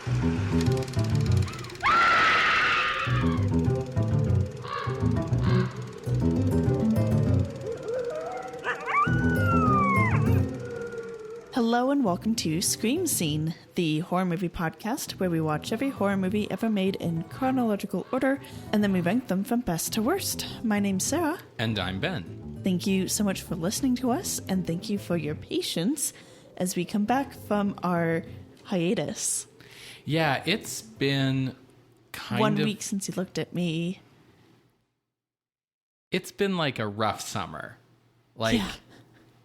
Hello and welcome to Scream Scene, the horror movie podcast where we watch every horror movie ever made in chronological order and then we rank them from best to worst. My name's Sarah. And I'm Ben. Thank you so much for listening to us and thank you for your patience as we come back from our hiatus. Yeah, it's been kind 1 of... week since you looked at me. It's been like a rough summer.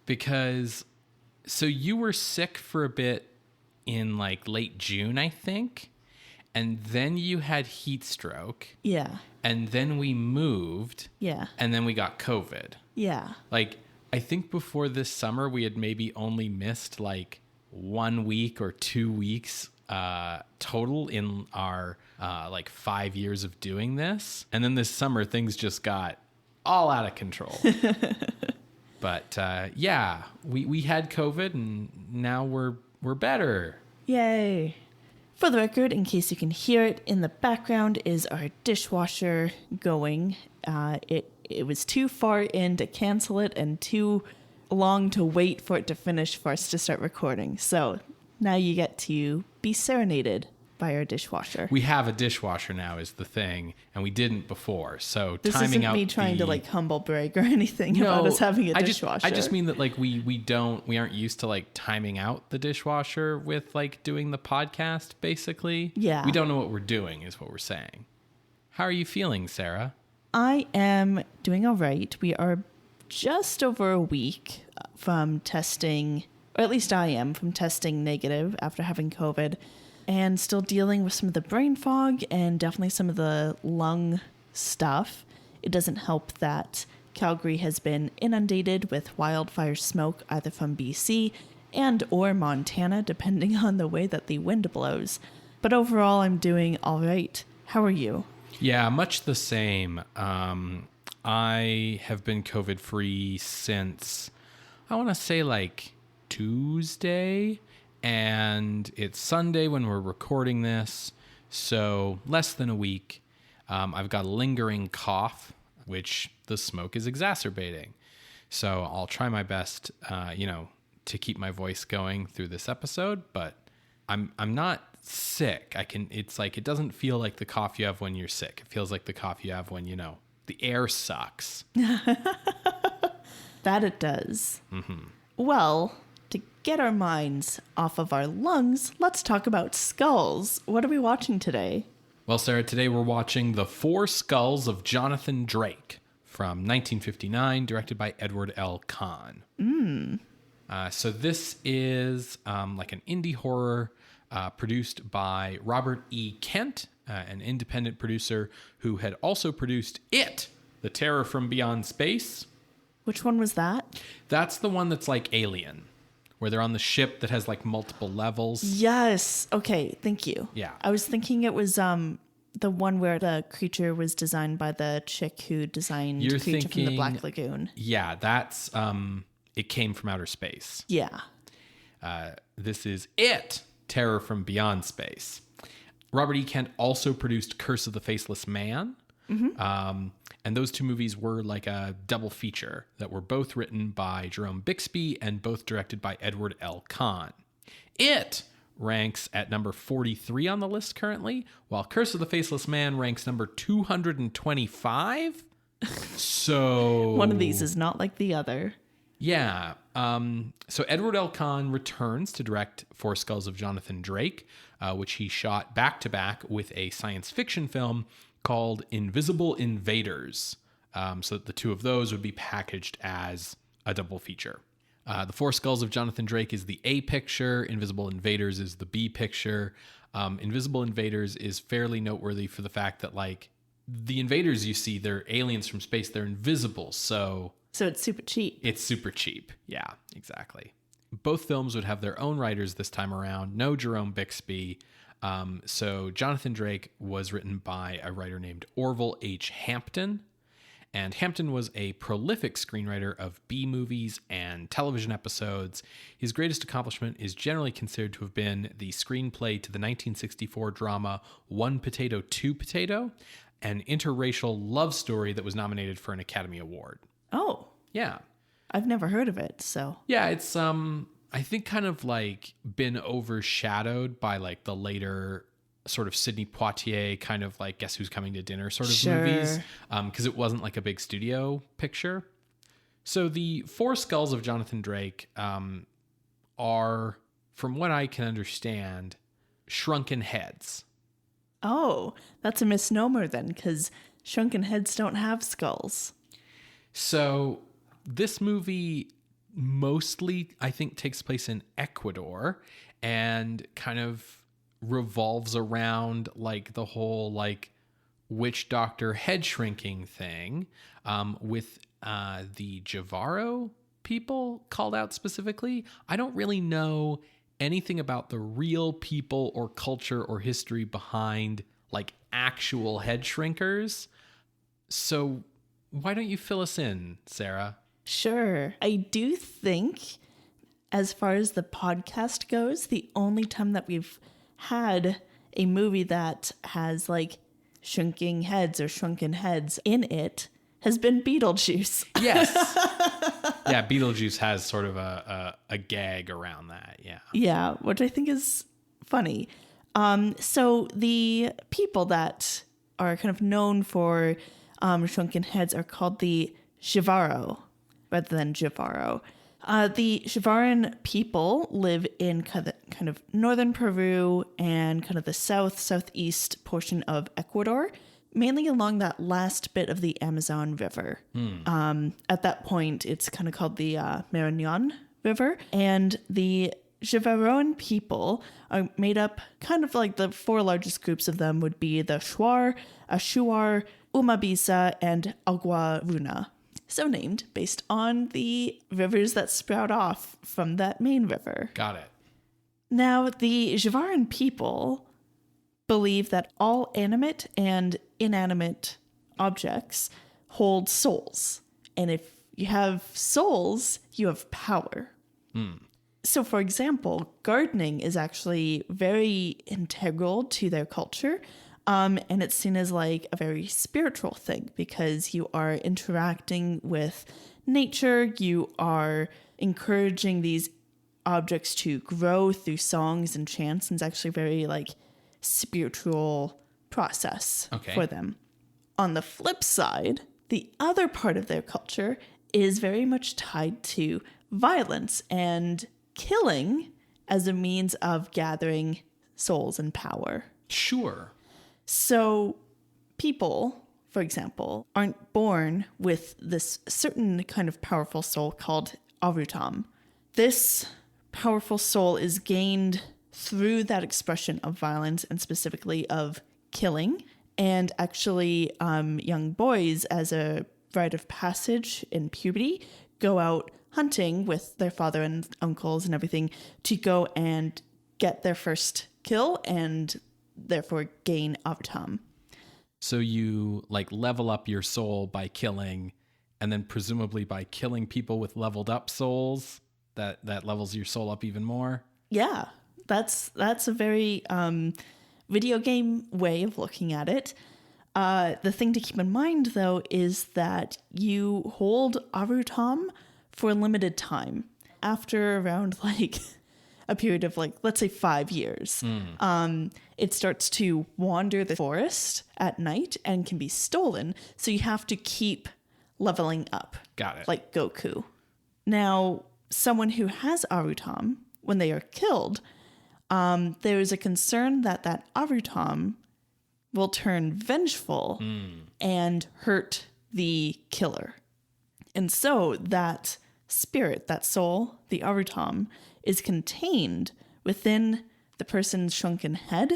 Because... So you were sick for a bit in like late June, I think. And then you had heat stroke. Yeah. And then we moved. Yeah. And then we got COVID. Yeah. Like, I think before this summer, we had maybe only missed like 1 week or 2 weeks total in our like 5 years of doing this. And then this summer, things just got all out of control. But yeah, we had COVID and now we're better. Yay. For the record, in case you can hear it, in the background is our dishwasher going. It was too far in to cancel it and too long to wait for it to finish for us to start recording. So now you get to be serenaded by our dishwasher. We have a dishwasher now is the thing, and we didn't before. So this timing out me trying to like humble brag or anything about us having a dishwasher. I just mean that like we aren't used to like timing out the dishwasher with like doing the podcast basically. Yeah. We don't know what we're doing is what we're saying. How are you feeling, Sarah? I am doing all right. We are just over a week from testing, or at least I am, from testing negative after having COVID. And still dealing with some of the brain fog and definitely some of the lung stuff. It doesn't help that Calgary has been inundated with wildfire smoke either from BC and or Montana, depending on the way that the wind blows. But overall, I'm doing all right. How are you? Yeah, much the same. I have been COVID-free since, I want to say like Tuesday. And it's Sunday when we're recording this, so less than a week. I've got a lingering cough, which the smoke is exacerbating. So I'll try my best, to keep my voice going through this episode. But I'm not sick. It's like it doesn't feel like the cough you have when you're sick. It feels like the cough you have when the air sucks. That it does. Mm-hmm. Well, to get our minds off of our lungs, let's talk about skulls. What are we watching today? Well, Sarah, today we're watching The Four Skulls of Jonathan Drake from 1959, directed by Edward L Cahn. So this is like an indie horror produced by Robert E. Kent, an independent producer who had also produced It, The Terror from Beyond Space. Which one was that? That's the one that's like Alien, where they're on the ship that has like multiple levels. Yes. Okay. Thank you. Yeah. I was thinking it was the one where the creature was designed by the chick who designed Creature from the Black Lagoon. Yeah, that's It Came from Outer Space. Yeah. This is It, Terror from Beyond Space. Robert E. Kent also produced Curse of the Faceless Man. Mm-hmm. And those two movies were like a double feature that were both written by Jerome Bixby and both directed by Edward L Cahn. It ranks at number 43 on the list currently, while Curse of the Faceless Man ranks number 225. So one of these is not like the other. Yeah. So Edward L Cahn returns to direct Four Skulls of Jonathan Drake, which he shot back-to-back with a science fiction film called Invisible Invaders. So that the two of those would be packaged as a double feature. The Four Skulls of Jonathan Drake is the A picture. Invisible Invaders is the B picture. Invisible Invaders is fairly noteworthy for the fact that, like, the invaders you see, they're aliens from space. They're invisible, so it's super cheap. It's super cheap. Yeah, exactly. Both films would have their own writers this time around. No Jerome Bixby. So Jonathan Drake was written by a writer named Orville H. Hampton. And Hampton was a prolific screenwriter of B-movies and television episodes. His greatest accomplishment is generally considered to have been the screenplay to the 1964 drama One Potato, Two Potato, an interracial love story that was nominated for an Academy Award. Oh. Yeah. I've never heard of it, so. Yeah, it's I think kind of like been overshadowed by like the later sort of Sidney Poitier kind of like Guess Who's Coming to Dinner sort of movies, because it wasn't like a big studio picture. So the Four Skulls of Jonathan Drake are, from what I can understand, shrunken heads. Oh, that's a misnomer then, because shrunken heads don't have skulls. So this movie mostly, I think, takes place in Ecuador and kind of revolves around like the whole like witch doctor head shrinking thing, with the Javaro people called out specifically. I don't really know anything about the real people or culture or history behind like actual head shrinkers. So why don't you fill us in, Sarah? Sure. I do think, as far as the podcast goes, the only time that we've had a movie that has like shrinking heads or shrunken heads in it has been Beetlejuice. Yes. Yeah, Beetlejuice has sort of a gag around that. Yeah. Yeah, which I think is funny. So the people that are kind of known for shrunken heads are called the Javaro rather than Javaro. The Javaran people live in kind of northern Peru and kind of the southeast portion of Ecuador, mainly along that last bit of the Amazon River. At that point, it's kind of called the Marañón River. And the Javaroan people are made up kind of like the four largest groups of them would be the Shuar, Ashuar, Umabisa, and Aguaruna. So named based on the rivers that sprout off from that main river. Got it. Now, the Javaran people believe that all animate and inanimate objects hold souls. And if you have souls, you have power. So, for example, gardening is actually very integral to their culture. And it's seen as like a very spiritual thing because you are interacting with nature. You are encouraging these objects to grow through songs and chants. And it's actually a very like spiritual process for them. On the flip side, the other part of their culture is very much tied to violence and killing as a means of gathering souls and power. Sure. So people, for example, aren't born with this certain kind of powerful soul called Arutam. This powerful soul is gained through that expression of violence and specifically of killing. And actually, young boys, as a rite of passage in puberty, go out hunting with their father and uncles and everything to go and get their first kill and therefore gain Arutam. So you like level up your soul by killing, and then presumably by killing people with leveled up souls, that levels your soul up even more. Yeah, that's a very video game way of looking at it. The thing to keep in mind, though, is that you hold Arutam for a limited time. After around like a period of like, let's say 5 years, it starts to wander the forest at night and can be stolen. So you have to keep leveling up. Got it. Like Goku. Now, someone who has Arutam, when they are killed, there is a concern that that Arutam will turn vengeful and hurt the killer. And so that spirit, that soul, the Arutam, is contained within the person's shrunken head.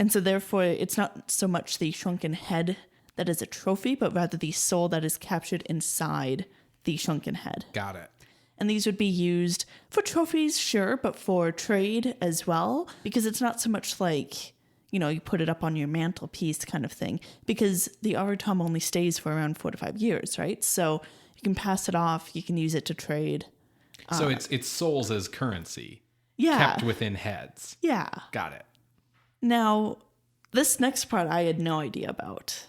And so therefore, it's not so much the shrunken head that is a trophy, but rather the soul that is captured inside the shrunken head. Got it. And these would be used for trophies, sure, but for trade as well, because it's not so much like you put it up on your mantelpiece kind of thing, because the Aratom only stays for around 4 to 5 years, right? So you can pass it off, you can use it to trade. So it's souls as currency. Yeah. Kept within heads. Yeah. Got it. Now, this next part I had no idea about.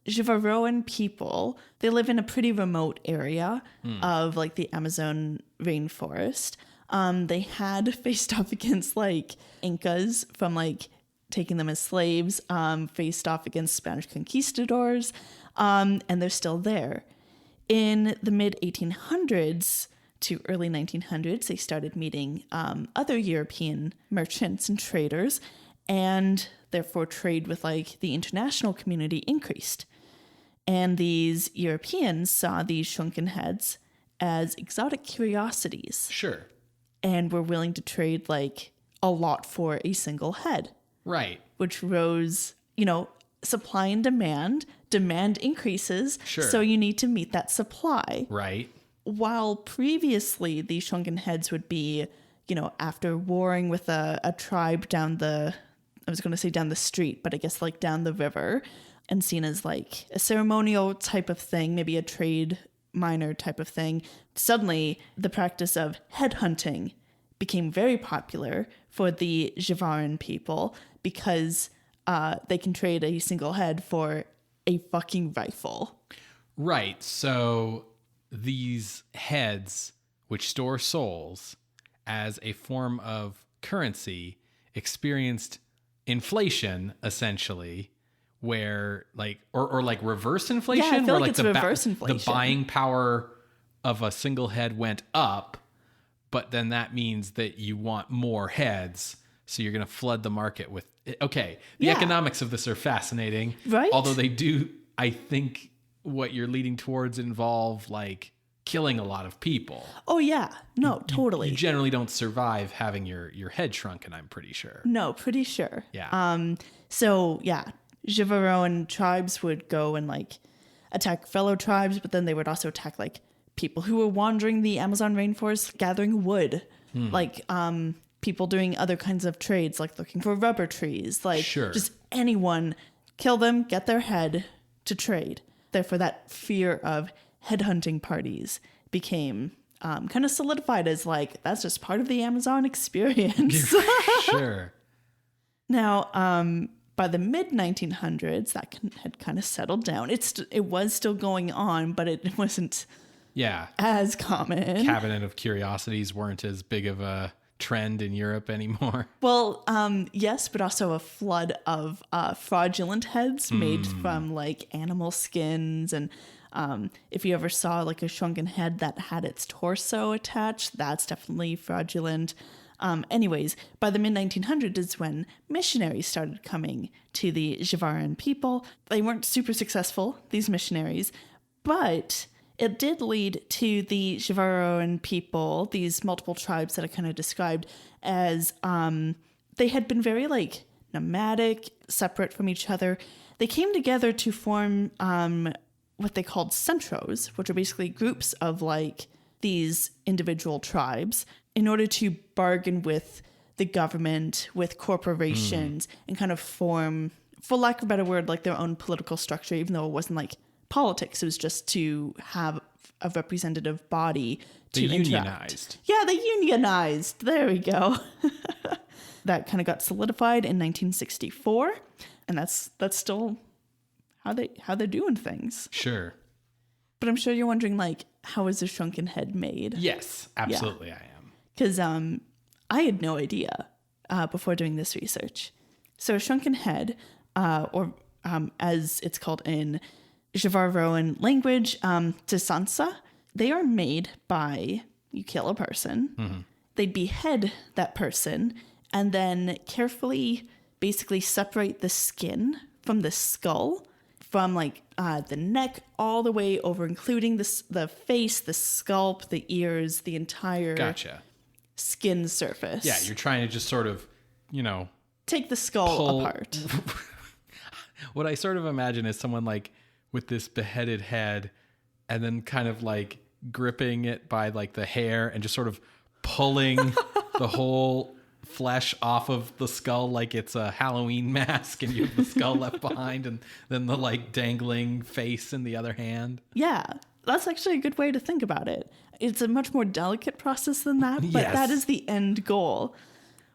Jivaroan people, they live in a pretty remote area of like the Amazon rainforest. They had faced off against like Incas from like taking them as slaves, faced off against Spanish conquistadors, and they're still there. In the mid 1800s to early 1900s, they started meeting other European merchants and traders, and therefore trade with like the international community increased. And these Europeans saw these shrunken heads as exotic curiosities. Sure. And were willing to trade like a lot for a single head. Right. Which rose, supply and demand. Demand increases. Sure. So you need to meet that supply. Right. While previously the shrunken heads would be, after warring with a tribe down the street, but I guess like down the river, and seen as like a ceremonial type of thing, maybe a trade minor type of thing. Suddenly, the practice of headhunting became very popular for the Jivaran people because they can trade a single head for a fucking rifle. Right. So these heads, which store souls as a form of currency, experienced inflation, essentially, where like or like reverse inflation, Yeah, I feel where like it's reverse inflation. The buying power of a single head went up, but then that means that you want more heads, so you're going to flood the market with the economics of this are fascinating, right? Although they do, I think what you're leading towards involve like killing a lot of people. Oh yeah, no, totally. You generally don't survive having your head shrunken, I'm pretty sure. No, pretty sure. Yeah. So yeah, Jivaroan tribes would go and like attack fellow tribes, but then they would also attack like people who were wandering the Amazon rainforest gathering wood, like people doing other kinds of trades, like looking for rubber trees, like just anyone, kill them, get their head to trade. Therefore, that fear of headhunting parties became kind of solidified as like, that's just part of the Amazon experience. Sure. Now, by the mid 1900s, that had kind of settled down. It was still going on, but it wasn't as common. Cabinet of Curiosities weren't as big of a trend in Europe anymore. Well, yes, but also a flood of fraudulent heads made from like animal skins. And if you ever saw like a shrunken head that had its torso attached, that's definitely fraudulent. Anyways, by the mid 1900s is when missionaries started coming to the Jivaran people. They weren't super successful, these missionaries, but it did lead to the Jivaran people, these multiple tribes that I kind of described as they had been very like nomadic, separate from each other. They came together to form what they called centros, which are basically groups of like these individual tribes, in order to bargain with the government, with corporations, and kind of form, for lack of a better word, like their own political structure, even though it wasn't like politics. It was just to have a representative body to interact. Unionized. Yeah, they unionized. There we go. That kind of got solidified in 1964, and that's still how they're doing things. Sure. But I'm sure you're wondering, like, how is a shrunken head made? Yes, absolutely, I am. Because I had no idea before doing this research. So a shrunken head, or as it's called in Jivaroan language, Tsansa, they are made by, you kill a person, they behead that person, and then carefully basically separate the skin from the skull, from like the neck all the way over, including the face, the scalp, the ears, the entire skin surface. Yeah, you're trying to just sort of, take the skull apart. What I sort of imagine is someone like with this beheaded head and then kind of like gripping it by like the hair and just sort of pulling the whole flesh off of the skull like it's a Halloween mask, and you have the skull left behind, and then the like dangling face in the other hand. Yeah, that's actually a good way to think about it. It's a much more delicate process than that, but Yes. that is the end goal.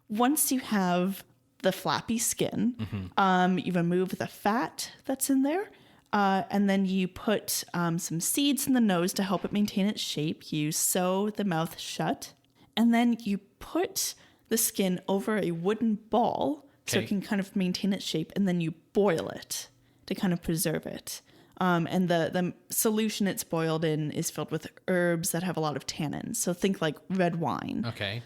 Once you have the flappy skin, you remove the fat that's in there, and then you put some seeds in the nose to help it maintain its shape. You sew the mouth shut, and then you put the skin over a wooden ball so Okay. it can kind of maintain its shape, and then you boil it to kind of preserve it. And the solution it's boiled in is filled with herbs that have a lot of tannins. So think like red wine. Okay.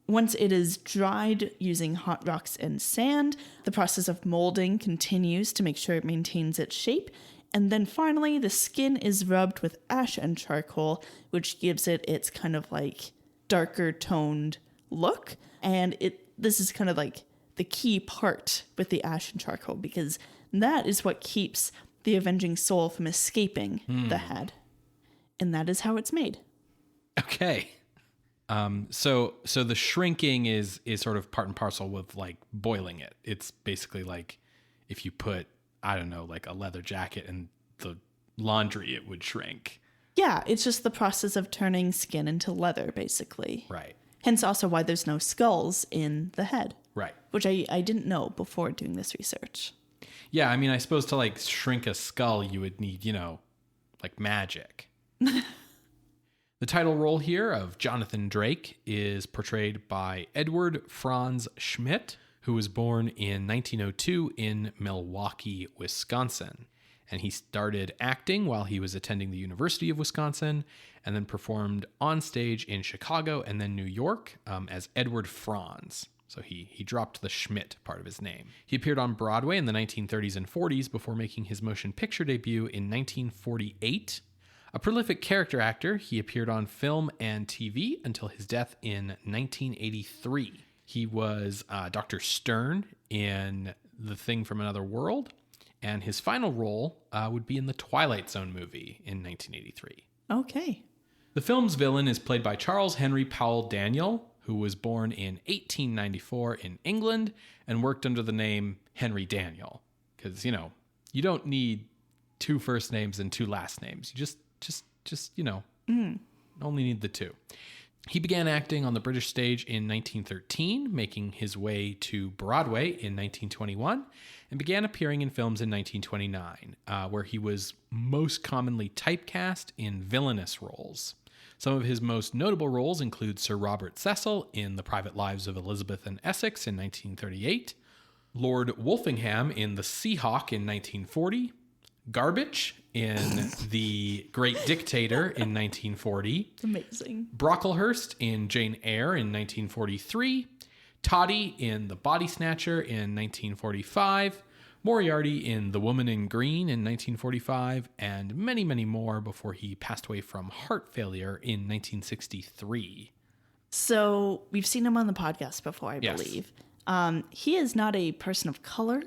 Once it is dried using hot rocks and sand, the process of molding continues to make sure it maintains its shape. And then finally, the skin is rubbed with ash and charcoal, which gives it its kind of like darker toned look. And this is kind of like the key part with the ash and charcoal, because that is what keeps the avenging soul from escaping the head. And that is how it's made. Okay. So the shrinking is sort of part and parcel with like boiling it. It's basically like if you put, I don't know, like a leather jacket in the laundry, it would shrink. Yeah, it's just the process of turning skin into leather, basically. Right. Hence also why there's no skulls in the head. Right. Which I didn't know before doing this research. Yeah, I mean, I suppose to like shrink a skull, you would need, like magic. The title role here of Jonathan Drake is portrayed by Edward Franz Schmidt, who was born in 1902 in Milwaukee, Wisconsin. And he started acting while he was attending the University of Wisconsin, and then performed on stage in Chicago and then New York as Edward Franz. So he dropped the Schmidt part of his name. He appeared on Broadway in the 1930s and 40s before making his motion picture debut in 1948. A prolific character actor, he appeared on film and TV until his death in 1983. He was Dr. Stern in The Thing from Another World, and his final role would be in the Twilight Zone movie in 1983. Okay. The film's villain is played by Charles Henry Powell Daniel, who was born in 1894 in England and worked under the name Henry Daniel. Because, you don't need 2 first names and 2 last names. You just only need the 2. He began acting on the British stage in 1913, making his way to Broadway in 1921, and began appearing in films in 1929, where he was most commonly typecast in villainous roles. Some of his most notable roles include Sir Robert Cecil in The Private Lives of Elizabeth and Essex in 1938, Lord Wolfingham in The Seahawk in 1940, Garbage in The Great Dictator in 1940, Amazing. Brocklehurst in Jane Eyre in 1943, Toddy in The Body Snatcher in 1945, Moriarty in The Woman in Green in 1945, and many, many more before he passed away from heart failure in 1963. So we've seen him on the podcast before, I Yes. believe. He is not a person of color.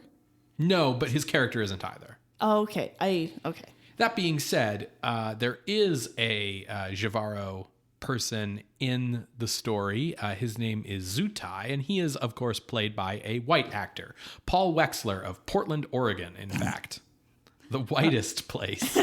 No, but his character isn't either. Oh, okay. Okay. That being said, there is a Jivaro person in the story. His name is Zutai, and he is, of course, played by a white actor, Paul Wexler of Portland, Oregon, in fact. The whitest place.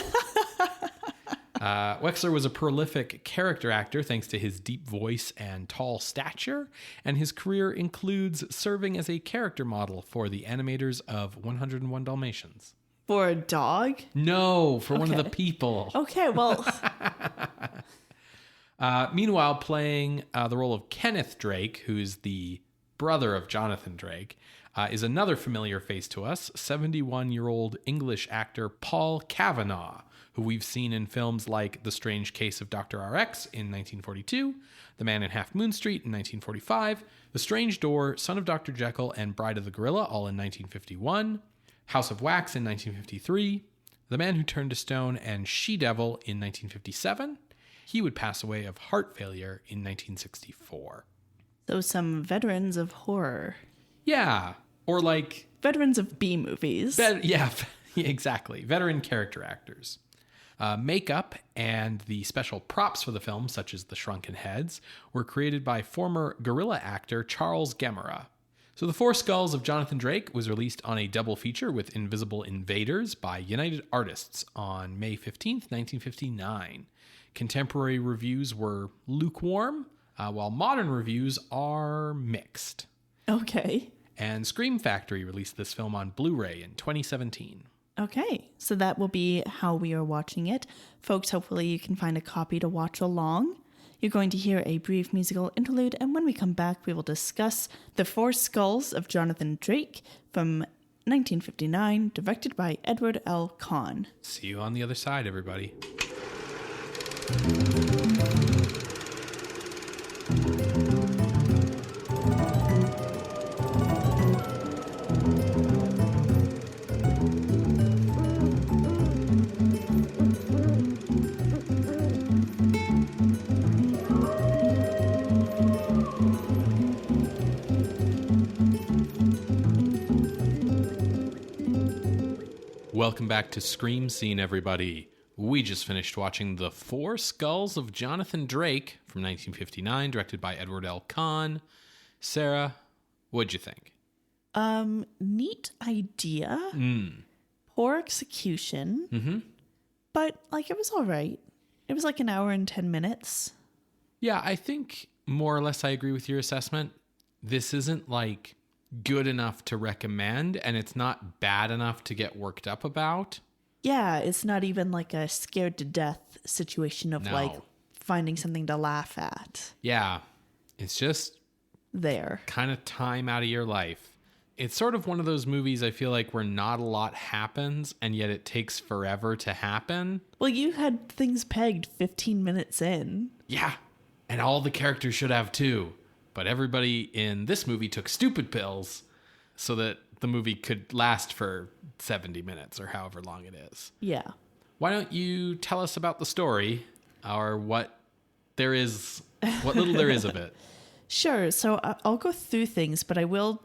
Wexler was a prolific character actor thanks to his deep voice and tall stature, and his career includes serving as a character model for the animators of 101 Dalmatians. For a dog? No, for one of Okay. the people. Okay, well, Meanwhile, playing the role of Kenneth Drake, who's the brother of Jonathan Drake, is another familiar face to us, 71-year-old English actor Paul Kavanagh, who we've seen in films like The Strange Case of Dr. RX in 1942, The Man in Half Moon Street in 1945, The Strange Door, Son of Dr. Jekyll, and Bride of the Gorilla, all in 1951, House of Wax in 1953, The Man Who Turned to Stone, and She-Devil in 1957. He would pass away of heart failure in 1964. so some veterans of horror. Yeah, or like... Veterans of B movies. Yeah, exactly. Veteran character actors. Makeup and the special props for the film, such as the shrunken heads, were created by former gorilla actor Charles Gemera. So The Four Skulls of Jonathan Drake was released on a double feature with Invisible Invaders by United Artists on May 15th, 1959. Contemporary reviews were lukewarm, while modern reviews are mixed. Okay. And Scream Factory released this film on Blu-ray in 2017. Okay, so that will be how we are watching it. Folks, hopefully you can find a copy to watch along. You're going to hear a brief musical interlude, and when we come back, we will discuss The Four Skulls of Jonathan Drake from 1959, directed by Edward L Cahn. See you on the other side, everybody. Welcome back to Scream Scene, everybody. We just finished watching The Four Skulls of Jonathan Drake from 1959, directed by Edward L Cahn. Sarah, what'd you think? Neat idea. Poor execution. But, it was all right. It was 1 hour and 10 minutes. Yeah, I think more or less I agree with your assessment. This isn't, good enough to recommend, and it's not bad enough to get worked up about. Yeah, it's not even a scared to death situation of No. finding something to laugh at. Yeah, it's just There. kind of time out of your life. It's sort of one of those movies I feel like where not a lot happens, and yet it takes forever to happen. Well, you had things pegged 15 minutes in. Yeah, and all the characters should have too. But everybody in this movie took stupid pills so that the movie could last for 70 minutes or however long it is. Yeah. Why don't you tell us about the story or what little there is of it? Sure. So I'll go through things, but I will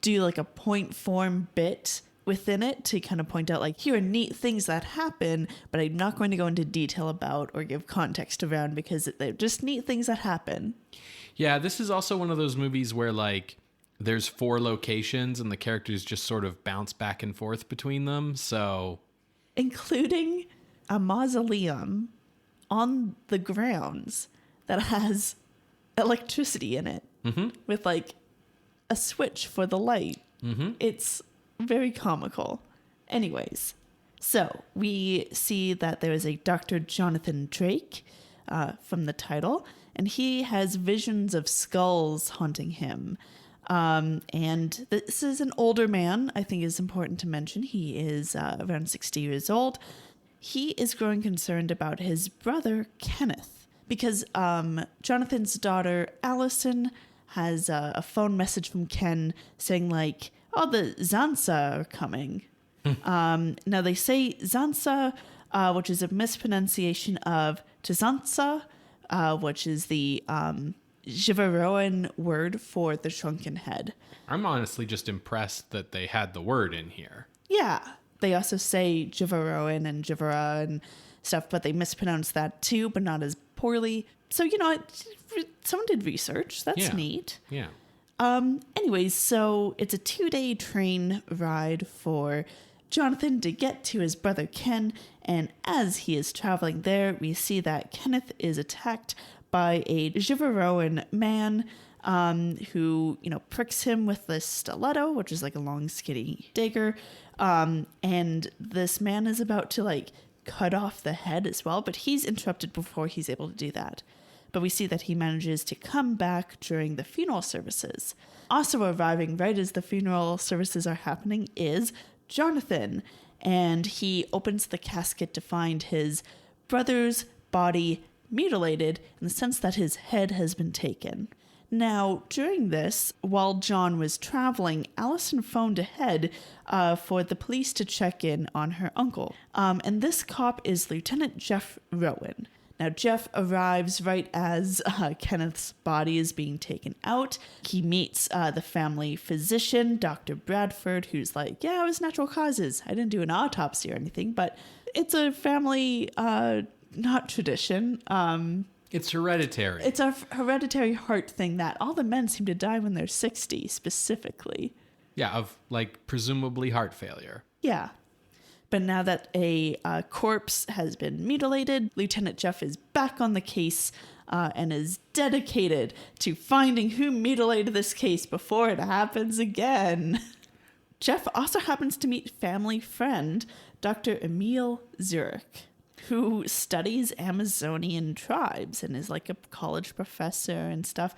do a point form bit within it to kind of point out here are neat things that happen, but I'm not going to go into detail about or give context around because they're just neat things that happen. Yeah, this is also one of those movies where there's 4 locations and the characters just sort of bounce back and forth between them. So, including a mausoleum on the grounds that has electricity in it with a switch for the light. It's very comical. Anyways, so we see that there is a Dr. Jonathan Drake from the title, and he has visions of skulls haunting him. And this is an older man, I think is important to mention. He is around 60 years old. He is growing concerned about his brother, Kenneth, because Jonathan's daughter, Allison, has a phone message from Ken saying oh, the Zansa are coming. Now they say Zansa, which is a mispronunciation of Tzansa, which is the Jivaroan word for the shrunken head. I'm honestly just impressed that they had the word in here. Yeah. They also say Jivaroan and Jivara and stuff, but they mispronounce that too, but not as poorly. So, someone did research. That's neat. Yeah. Anyways, so it's a 2-day train ride for Jonathan to get to his brother Ken, and as he is traveling there, we see that Kenneth is attacked by a Jivaroan man who, pricks him with this stiletto, which is a long, skinny dagger, and this man is about to, cut off the head as well, but he's interrupted before he's able to do that. But we see that he manages to come back during the funeral services. Also arriving right as the funeral services are happening is Jonathan, and he opens the casket to find his brother's body mutilated in the sense that his head has been taken. Now, during this, while John was traveling, Allison phoned ahead for the police to check in on her uncle. And this cop is Lieutenant Jeff Rowan. Now, Jeff arrives right as Kenneth's body is being taken out. He meets the family physician, Dr. Bradford, who's like, yeah, it was natural causes. I didn't do an autopsy or anything, but it's a family, not tradition. It's hereditary. It's a hereditary heart thing that all the men seem to die when they're 60, specifically. Yeah, of presumably heart failure. Yeah. But now that a corpse has been mutilated, Lieutenant Jeff is back on the case and is dedicated to finding who mutilated this case before it happens again. Jeff also happens to meet family friend, Dr. Emil Zurich, who studies Amazonian tribes and is like a college professor and stuff.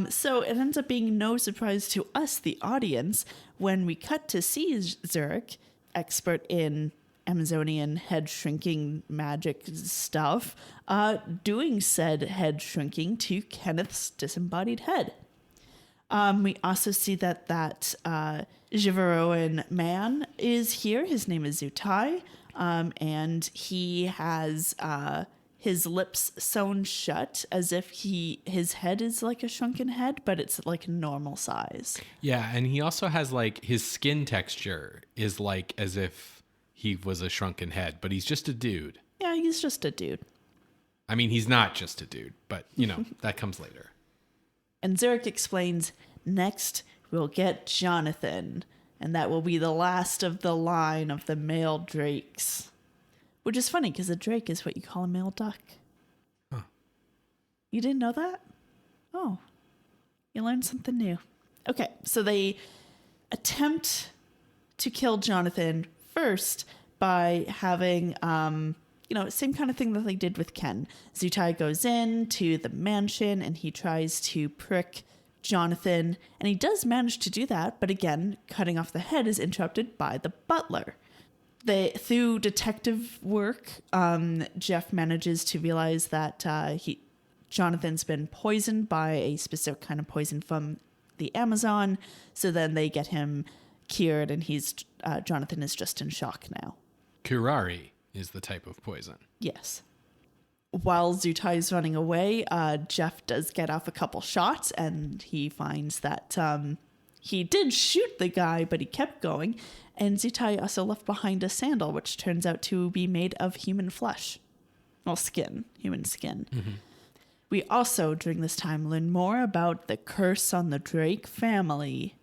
So it ends up being no surprise to us, the audience, when we cut to see Zurich, expert in Amazonian head shrinking magic stuff, doing said head shrinking to Kenneth's disembodied head. We also see that Jivaroan man is here. His name is Zutai, and he has his lips sewn shut as if his head is like a shrunken head, but it's like normal size. Yeah, and he also has like his skin texture is like as if he was a shrunken head, but he's just a dude. Yeah, he's just a dude. I mean, he's not just a dude, but that comes later. And Zurich explains, next we'll get Jonathan, and that will be the last of the line of the male drakes. Which is funny, because a drake is what you call a male duck. Huh. You didn't know that? Oh. You learned something new. Okay, so they attempt to kill Jonathan first by having, same kind of thing that they did with Ken. Zutai goes in to the mansion, and he tries to prick Jonathan, and he does manage to do that, but again, cutting off the head is interrupted by the butler. Through detective work, Jeff manages to realize that Jonathan's been poisoned by a specific kind of poison from the Amazon. So then they get him cured, and Jonathan is just in shock now. Curare is the type of poison. Yes. While Zutai is running away, Jeff does get off a couple shots, and he finds that he did shoot the guy, but he kept going. And Zutai also left behind a sandal, which turns out to be made of human flesh. Well, human skin. Mm-hmm. We also, during this time, learn more about the curse on the Drake family.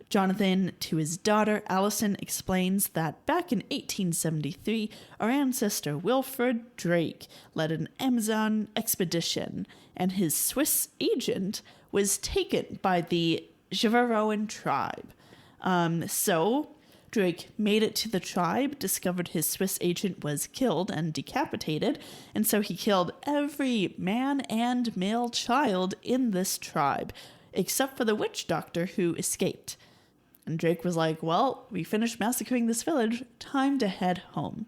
Jonathan, to his daughter Allison, explains that back in 1873, our ancestor Wilfred Drake led an Amazon expedition, and his Swiss agent was taken by the Jivaroan tribe. So Drake made it to the tribe, discovered his Swiss agent was killed and decapitated, and so he killed every man and male child in this tribe, except for the witch doctor who escaped. And Drake was like, well, we finished massacring this village, time to head home.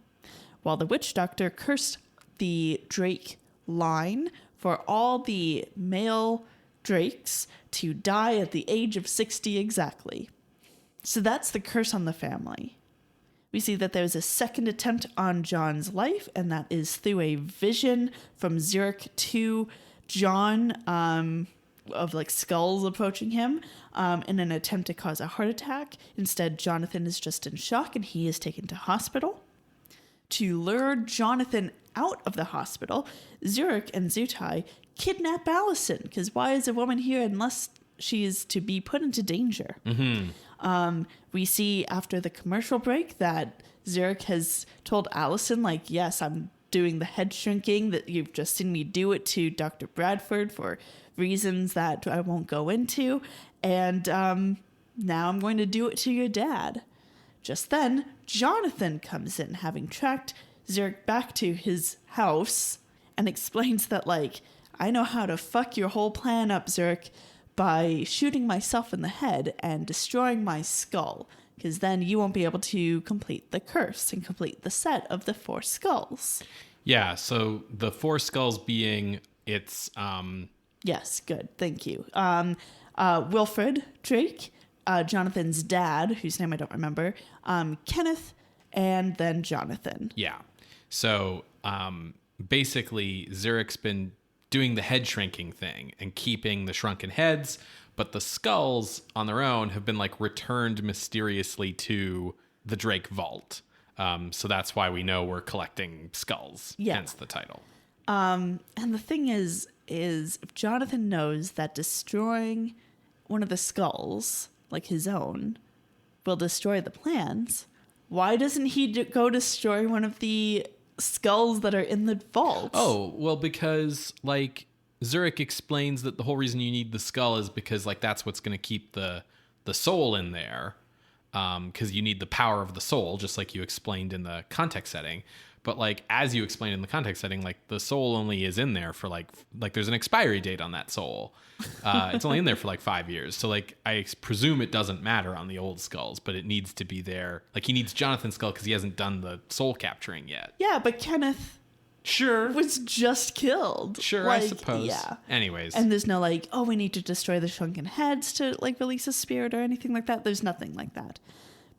While the witch doctor cursed the Drake line for all the male Drakes to die at the age of 60 exactly. So that's the curse on the family. We see that there's a second attempt on John's life, and that is through a vision from Zurich to John of like skulls approaching him in an attempt to cause a heart attack. Instead, Jonathan is just in shock, and he is taken to hospital. To lure Jonathan out of the hospital, Zurich and Zutai kidnap Allison, because why is a woman here unless she is to be put into danger? Mm-hmm. We see after the commercial break that Zurich has told Allison, like, yes, I'm doing the head shrinking, that you've just seen me do it to Dr. Bradford for reasons that I won't go into. And now I'm going to do it to your dad. Just then, Jonathan comes in, having tracked Zurich back to his house, and explains that, like, I know how to fuck your whole plan up, Zurich, by shooting myself in the head and destroying my skull, because then you won't be able to complete the curse and complete the set of the 4 skulls. Yeah, so the 4 skulls being its... Yes, good, thank you. Wilfred Drake, Jonathan's dad, whose name I don't remember, Kenneth, and then Jonathan. Yeah, so basically Zurich's been doing the head shrinking thing and keeping the shrunken heads, but the skulls on their own have been like returned mysteriously to the Drake vault. So that's why we know we're collecting skulls, hence the title. And the thing is if Jonathan knows that destroying one of the skulls, like his own, will destroy the plans, why doesn't he go destroy one of the skulls that are in the vault? Oh, well, because like Zurich explains that the whole reason you need the skull is because like that's what's going to keep the soul in there. Because you need the power of the soul, just like you explained in the context setting. But like as you explained in the context setting, like the soul only is in there for like there's an expiry date on that soul. It's only in there for like 5 years. So like I presume it doesn't matter on the old skulls, but it needs to be there. Like he needs Jonathan's skull because he hasn't done the soul capturing yet. Yeah, but Kenneth was just killed. Sure, like, I suppose. Yeah. Anyways. And there's no like, oh, we need to destroy the shrunken heads to like release a spirit or anything like that. There's nothing like that.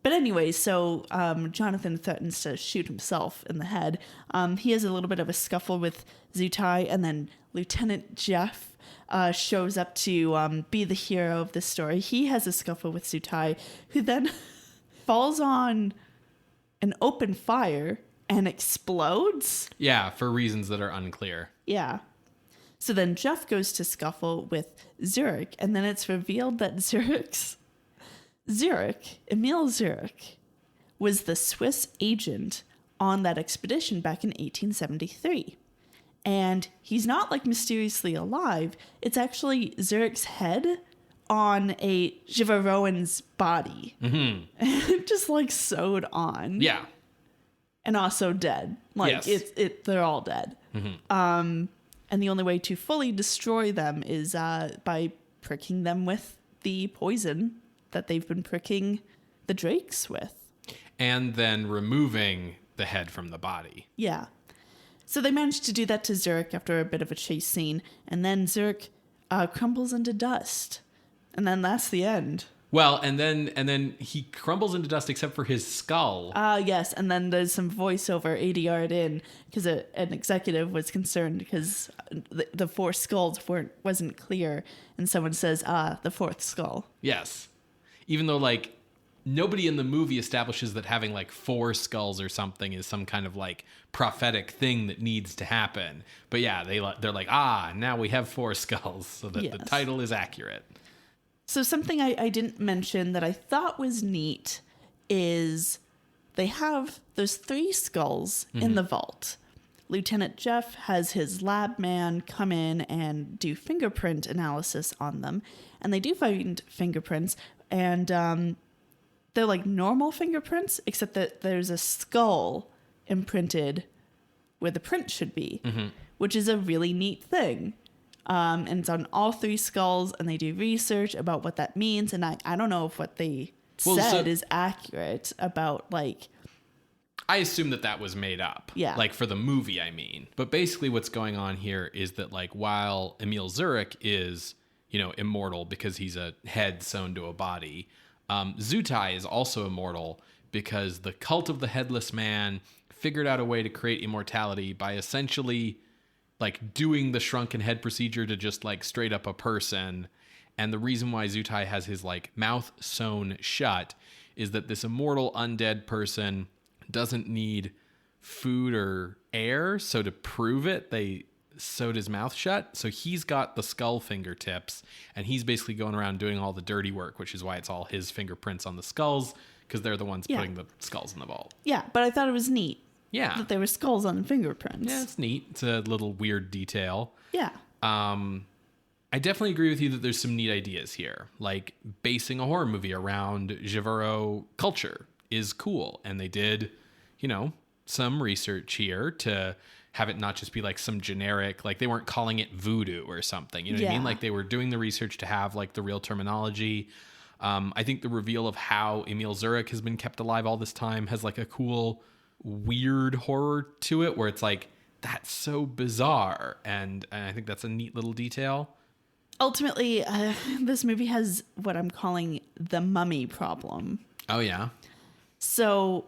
But anyway, so Jonathan threatens to shoot himself in the head. He has a little bit of a scuffle with Zutai, and then Lieutenant Jeff shows up to be the hero of this story. He has a scuffle with Zutai, who then falls on an open fire and explodes. Yeah, for reasons that are unclear. Yeah. So then Jeff goes to scuffle with Zurich, and then it's revealed that Emil Zurich, was the Swiss agent on that expedition back in 1873. And he's not like mysteriously alive. It's actually Zurich's head on a Givaroan's body. Mm-hmm. Just like sewed on. Yeah. And also dead. Like yes. They're all dead. Mm-hmm. And the only way to fully destroy them is by pricking them with the poison that they've been pricking the drakes with. And then removing the head from the body. Yeah. So they managed to do that to Zurich after a bit of a chase scene, and then Zurich crumbles into dust. And then that's the end. Well, and then he crumbles into dust except for his skull. Yes, and then there's some voiceover ADR'd in because an executive was concerned because the four skulls wasn't clear, and someone says, the fourth skull. Yes. Even though, like, nobody in the movie establishes that having, like, 4 skulls or something is some kind of, like, prophetic thing that needs to happen. But yeah, they're like, now we have 4 skulls, so that the title is accurate. So something I didn't mention that I thought was neat is they have those 3 skulls in the vault. Lieutenant Jeff has his lab man come in and do fingerprint analysis on them. And they do find fingerprints, and they're like normal fingerprints, except that there's a skull imprinted where the print should be, which is a really neat thing. And it's on all 3 skulls, and they do research about what that means. And I don't know if what they said is accurate about, like... I assume that was made up. Yeah. Like, for the movie, I mean. But basically what's going on here is that, like, while Emil Zurich is, immortal because he's a head sewn to a body, Zutai is also immortal because the cult of the Headless Man figured out a way to create immortality by essentially... like doing the shrunken head procedure to just like straight up a person. And the reason why Zutai has his like mouth sewn shut is that this immortal undead person doesn't need food or air. So to prove it, they sewed his mouth shut. So he's got the skull fingertips, and he's basically going around doing all the dirty work, which is why it's all his fingerprints on the skulls, because they're the ones putting the skulls in the vault. Yeah, but I thought it was neat. Yeah. That there were skulls on fingerprints. Yeah, it's neat. It's a little weird detail. Yeah. I definitely agree with you that there's some neat ideas here. Like, basing a horror movie around Jivaro culture is cool. And they did, some research here to have it not just be like some generic, like they weren't calling it voodoo or something. You know what I mean? Like they were doing the research to have like the real terminology. I think the reveal of how Emil Zurich has been kept alive all this time has like a cool... weird horror to it where it's like that's so bizarre, and I think that's a neat little detail. Ultimately, this movie has what I'm calling the mummy problem. Oh yeah. So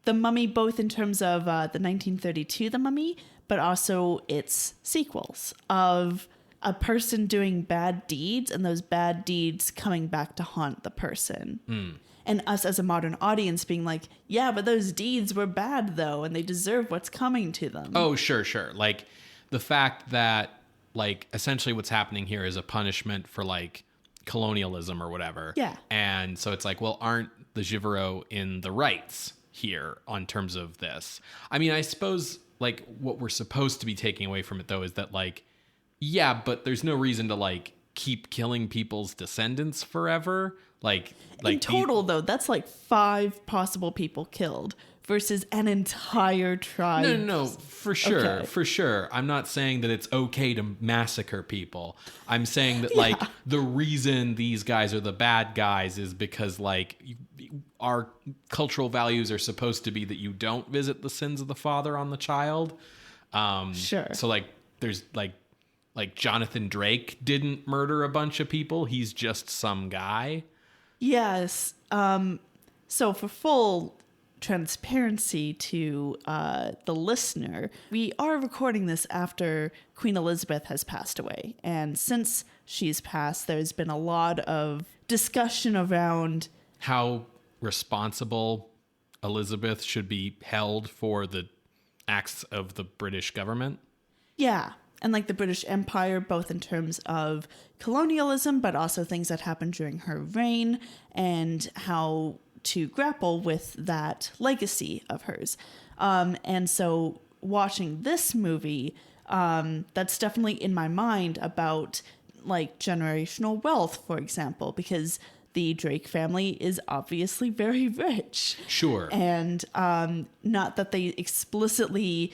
the Mummy, both in terms of the 1932 The Mummy, but also its sequels of a person doing bad deeds and those bad deeds coming back to haunt the person. And us as a modern audience being like, yeah, but those deeds were bad though, and they deserve what's coming to them. Oh, sure. Like the fact that like essentially what's happening here is a punishment for like colonialism or whatever. Yeah. And so it's like, well, aren't the Jivaro in the rights here on terms of this? I mean, I suppose like what we're supposed to be taking away from it though is that like, yeah, but there's no reason to like keep killing people's descendants forever. Like in total, though, that's like 5 possible people killed versus an entire tribe. No, for sure, Okay. for sure. I'm not saying that it's okay to massacre people. I'm saying that like the reason these guys are the bad guys is because like our cultural values are supposed to be that you don't visit the sins of the father on the child. Sure. So like there's like Jonathan Drake didn't murder a bunch of people. He's just some guy. Yes. So for full transparency to the listener, we are recording this after Queen Elizabeth has passed away. And since she's passed, there's been a lot of discussion around how responsible Elizabeth should be held for the acts of the British government. Yeah. And like the British Empire, both in terms of colonialism, but also things that happened during her reign and how to grapple with that legacy of hers. And so watching this movie, that's definitely in my mind about like generational wealth, for example, because the Drake family is obviously very rich. Sure. And not that they explicitly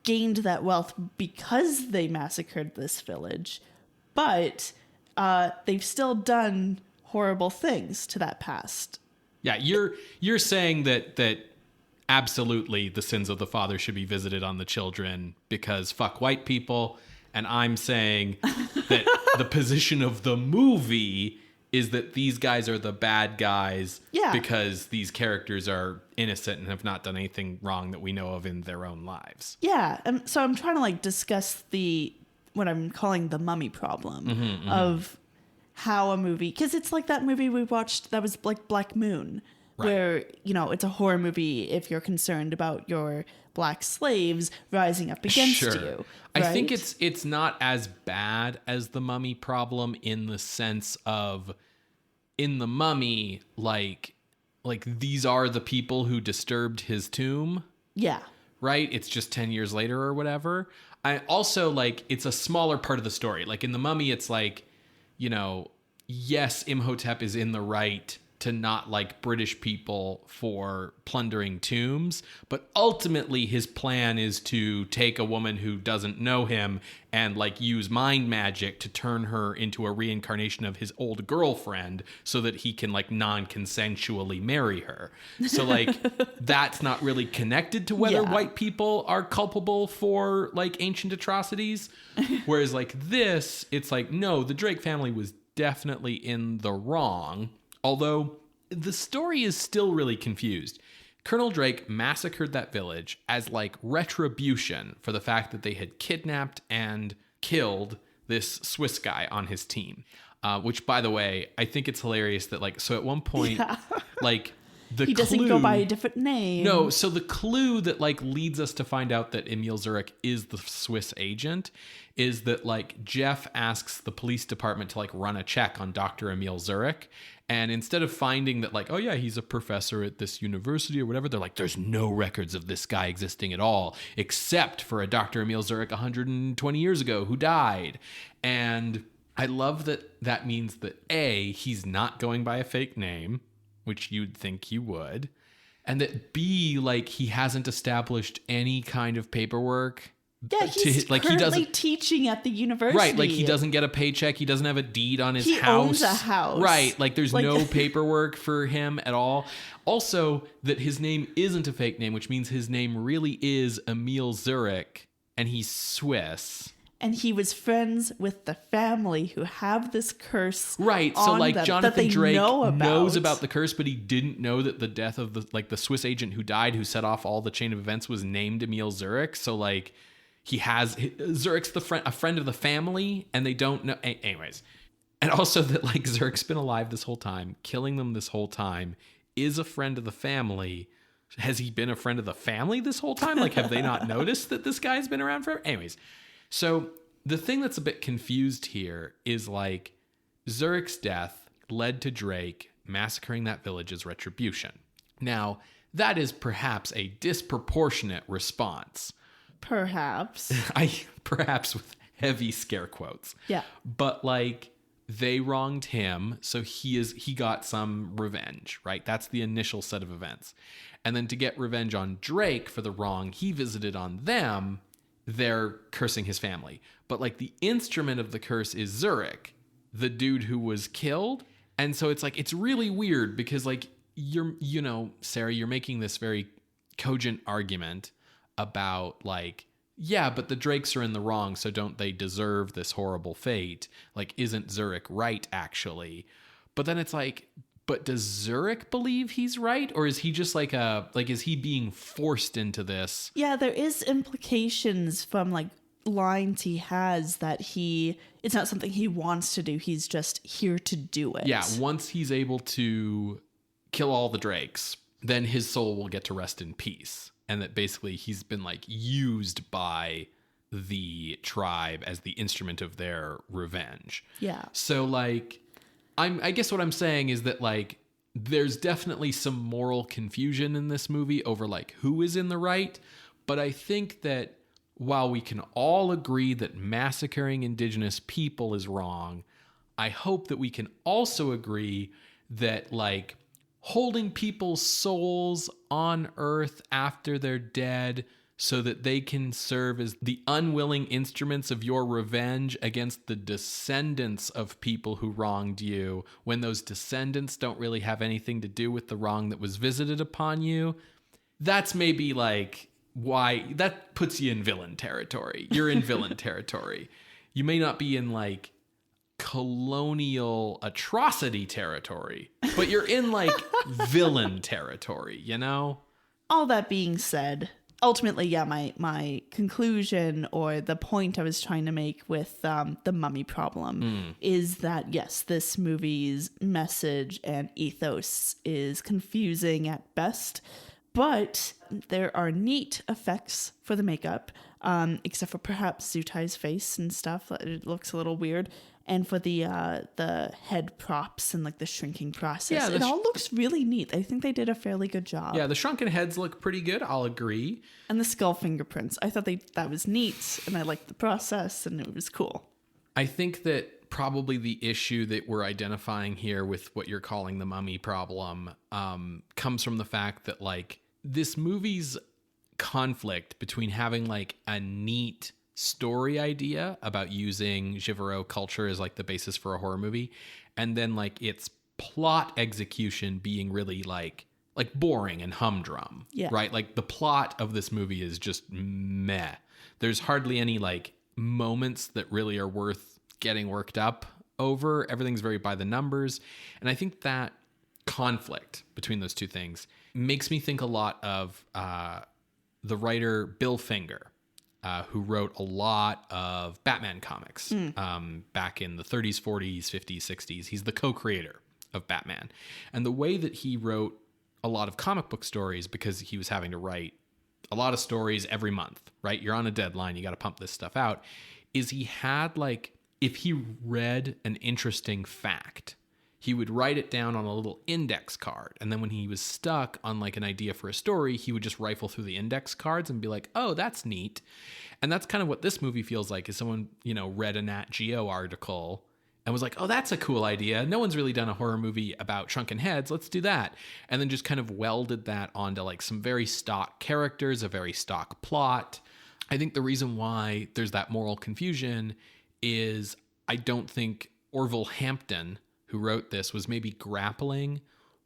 gained that wealth because they massacred this village, but they've still done horrible things to that past. Yeah, you're saying that absolutely the sins of the father should be visited on the children because fuck white people, and I'm saying that the position of the movie is that these guys are the bad guys because these characters are innocent and have not done anything wrong that we know of in their own lives. Yeah, and so I'm trying to like discuss what I'm calling the mummy problem of how a movie, because it's like that movie we watched that was like Black Moon, where, you know, it's a horror movie if you're concerned about your black slaves rising up against you. Right? I think it's not as bad as the mummy problem in the sense of in the mummy, like these are the people who disturbed his tomb. Yeah. Right? It's just 10 years later or whatever. I also like it's a smaller part of the story. Like in the mummy, it's like, you know, yes, Imhotep is in the right to not like British people for plundering tombs, but ultimately his plan is to take a woman who doesn't know him and like use mind magic to turn her into a reincarnation of his old girlfriend so that he can like non-consensually marry her. So like that's not really connected to whether white people are culpable for like ancient atrocities. Whereas like this, it's like, no, the Drake family was definitely in the wrong. Although the story is still really confused. Colonel Drake massacred that village as like retribution for the fact that they had kidnapped and killed this Swiss guy on his team. Which, by the way, I think it's hilarious that like, so at one point, like he doesn't go by a different name. No, so the clue that like leads us to find out that Emil Zurich is the Swiss agent is that like Jeff asks the police department to like run a check on Dr. Emil Zurich. And instead of finding that like, oh yeah, he's a professor at this university or whatever, they're like, there's no records of this guy existing at all, except for a Dr. Emil Zurich 120 years ago who died. And I love that means that A, he's not going by a fake name, which you'd think he would. And that B, like he hasn't established any kind of paperwork. Yeah, he's currently teaching at the university. Right, like he doesn't get a paycheck. He doesn't have a deed on his house. He owns a house. Right, like there's no paperwork for him at all. Also, that his name isn't a fake name, which means his name really is Emil Zurich, and he's Swiss. And he was friends with the family who have this curse. Right, so like Jonathan Drake knows about the curse, but he didn't know that the death of the Swiss agent who died, who set off all the chain of events, was named Emil Zurich. So like, Zurich's a friend of the family, and they don't know. Anyways. And also that like Zurich's been alive this whole time, killing them this whole time, is a friend of the family. Has he been a friend of the family this whole time? Like, have they not noticed that this guy's been around forever? Anyways, so the thing that's a bit confused here is like Zurich's death led to Drake massacring that village as retribution. Now, that is perhaps a disproportionate response. Perhaps. Perhaps with heavy scare quotes. Yeah. But like, they wronged him, so he got some revenge, right? That's the initial set of events. And then to get revenge on Drake for the wrong he visited on them, they're cursing his family. But like the instrument of the curse is Zurich, the dude who was killed. And so it's like, it's really weird because like Sarah, you're making this very cogent argument about like, yeah, but the Drakes are in the wrong, so don't they deserve this horrible fate? Like, isn't Zurich right, actually? But then it's like, but does Zurich believe he's right? Or is he just like is he being forced into this? Yeah, there is implications from like lines he has that it's not something he wants to do. He's just here to do it. Yeah, once he's able to kill all the Drakes, then his soul will get to rest in peace. And that basically he's been like used by the tribe as the instrument of their revenge. Yeah. So like, I guess what I'm saying is that like, there's definitely some moral confusion in this movie over like who is in the right. But I think that while we can all agree that massacring indigenous people is wrong, I hope that we can also agree that like, holding people's souls on earth after they're dead so that they can serve as the unwilling instruments of your revenge against the descendants of people who wronged you, when those descendants don't really have anything to do with the wrong that was visited upon you. That's maybe like why that puts you in villain territory. You're in villain territory. You may not be in like colonial atrocity territory, but you're in like villain territory, you know? All that being said, ultimately, yeah, my conclusion or the point I was trying to make with the mummy problem is that, yes, this movie's message and ethos is confusing at best, but there are neat effects for the makeup, except for perhaps Zutai's face and stuff. It looks a little weird. And for the head props and like the shrinking process, it all looks really neat. I think they did a fairly good job. Yeah, the shrunken heads look pretty good. I'll agree. And the skull fingerprints, I thought that was neat, and I liked the process, and it was cool. I think that probably the issue that we're identifying here with what you're calling the mummy problem comes from the fact that like this movie's conflict between having like a neat story idea about using Jivaro culture as like the basis for a horror movie, and then like its plot execution being really like boring and humdrum. Yeah. Right? Like the plot of this movie is just meh. There's hardly any like moments that really are worth getting worked up over. Everything's very by the numbers. And I think that conflict between those two things makes me think a lot of the writer Bill Finger, who wrote a lot of Batman comics back in the 30s, 40s, 50s, 60s. He's the co-creator of Batman. And the way that he wrote a lot of comic book stories, because he was having to write a lot of stories every month, right? You're on a deadline, you got to pump this stuff out, is he had like, if he read an interesting fact, he would write it down on a little index card. And then when he was stuck on like an idea for a story, he would just rifle through the index cards and be like, oh, that's neat. And that's kind of what this movie feels like, is someone, read a Nat Geo article and was like, oh, that's a cool idea. No one's really done a horror movie about shrunken heads. Let's do that. And then just kind of welded that onto like some very stock characters, a very stock plot. I think the reason why there's that moral confusion is I don't think Orville Hampton, who wrote this, was maybe grappling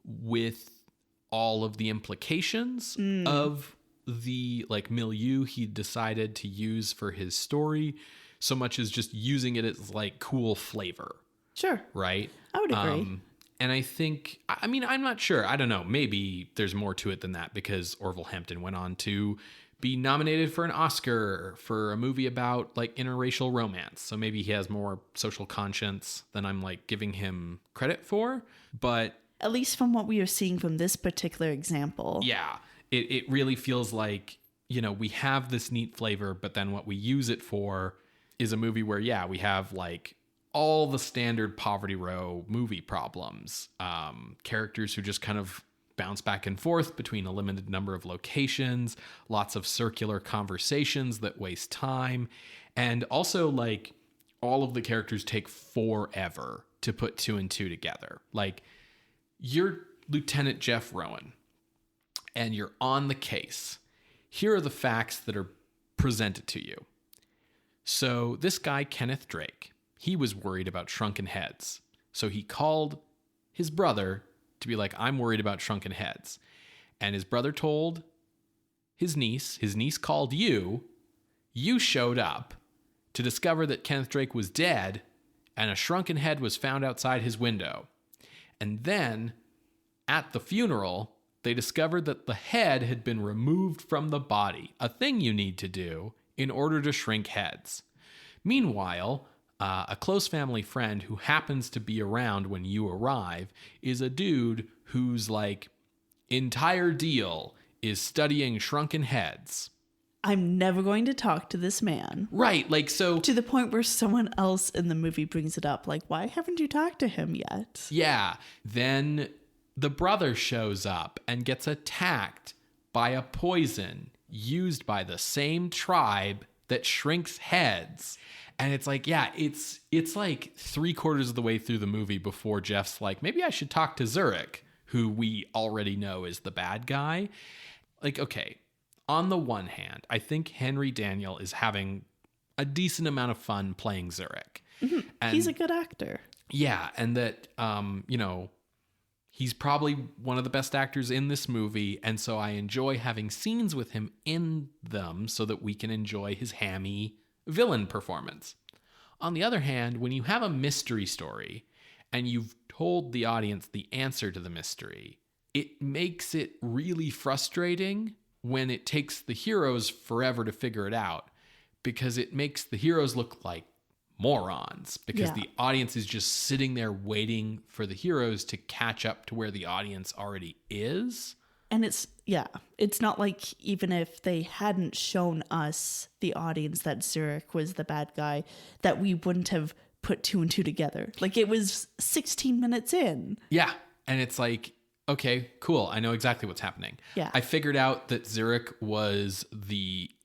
with all of the implications of the like milieu he decided to use for his story, so much as just using it as like cool flavor. Sure. Right? I would agree. And I think, I'm not sure. I don't know. Maybe there's more to it than that, because Orville Hampton went on to be nominated for an Oscar for a movie about like interracial romance. So maybe he has more social conscience than I'm like giving him credit for. But at least from what we are seeing from this particular example. Yeah, it really feels like, you know, we have this neat flavor, but then what we use it for is a movie where, yeah, we have like all the standard Poverty Row movie problems. Characters who just kind of bounce back and forth between a limited number of locations, lots of circular conversations that waste time, and also like all of the characters take forever to put two and two together. Like, you're Lieutenant Jeff Rowan and you're on the case. Here are the facts that are presented to you. So this guy, Kenneth Drake, he was worried about shrunken heads. So he called his brother to be like, I'm worried about shrunken heads. And his brother told his niece called you showed up to discover that Kenneth Drake was dead and a shrunken head was found outside his window. And then at the funeral, they discovered that the head had been removed from the body, a thing you need to do in order to shrink heads. Meanwhile, a close family friend who happens to be around when you arrive is a dude whose like entire deal is studying shrunken heads. I'm never going to talk to this man. Right, like so. To the point where someone else in the movie brings it up. Like, why haven't you talked to him yet? Yeah. Then the brother shows up and gets attacked by a poison used by the same tribe that shrinks heads. And it's like, yeah, it's like 3/4 of the way through the movie before Jeff's like, maybe I should talk to Zurich, who we already know is the bad guy. Like, okay, on the one hand, I think Henry Daniell is having a decent amount of fun playing Zurich. Mm-hmm. And he's a good actor. Yeah, and that, you know, he's probably one of the best actors in this movie, and so I enjoy having scenes with him in them so that we can enjoy his hammy villain performance. On the other hand, when you have a mystery story and you've told the audience the answer to the mystery, it makes it really frustrating when it takes the heroes forever to figure it out, because it makes the heroes look like morons, because the audience is just sitting there waiting for the heroes to catch up to where the audience already is. And it's not like even if they hadn't shown us, the audience, that Zurich was the bad guy, that we wouldn't have put two and two together. Like, it was 16 minutes in. Yeah. And it's like, okay, cool. I know exactly what's happening. Yeah. I figured out that Zurich was